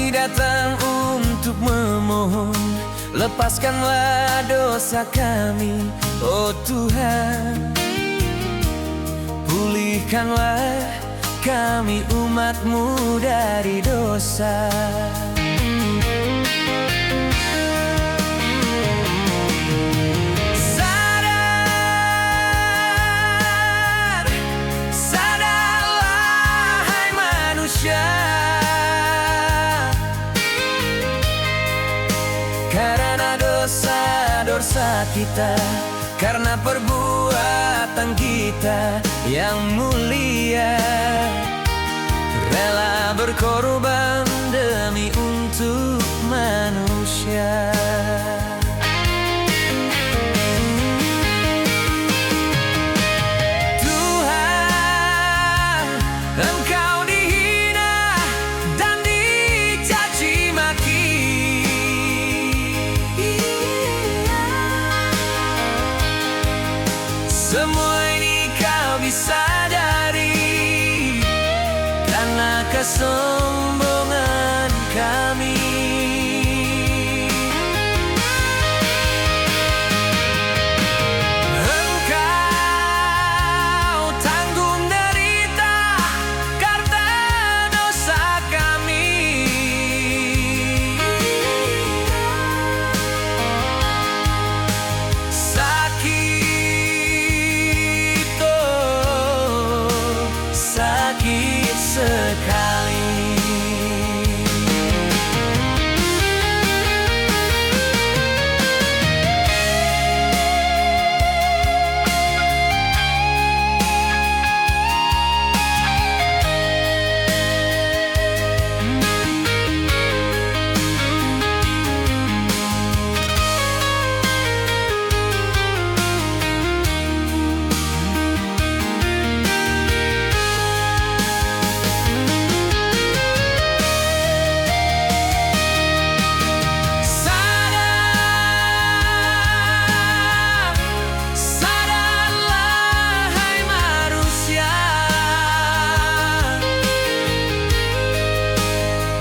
Kami datang untuk memohon, lepaskanlah dosa kami, oh Tuhan. Pulihkanlah kami umat-Mu dari dosa. Sadarlah hai manusia, karena dosa-dosa kita, karena perbuatan kita yang mulia, rela berkorban demi untuk manusia. Tuhan, Engkau dihina dan dicaci maki. Semua ini Kau bisa dari karena kesombongan kami. Engkau tanggung derita karena dosa kami. Sakit sekali.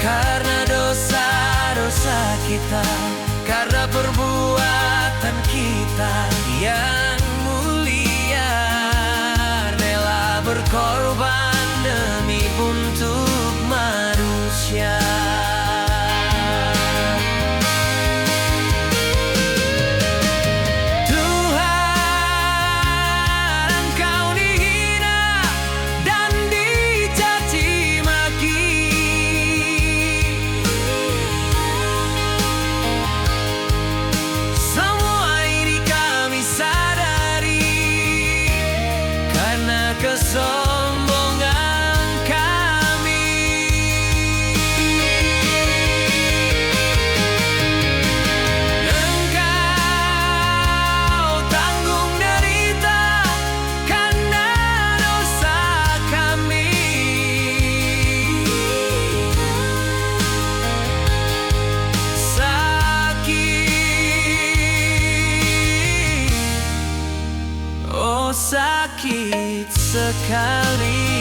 Karena dosa-dosa kita, karena perbuatan kita yang mulia, rela berkorban demi untuk manusia. Tuhan, Engkau dihina dan dicaci maki. Kesombongan kami. Engkau tanggung derita karena dosa kami. Sakit, oh sakit sekali.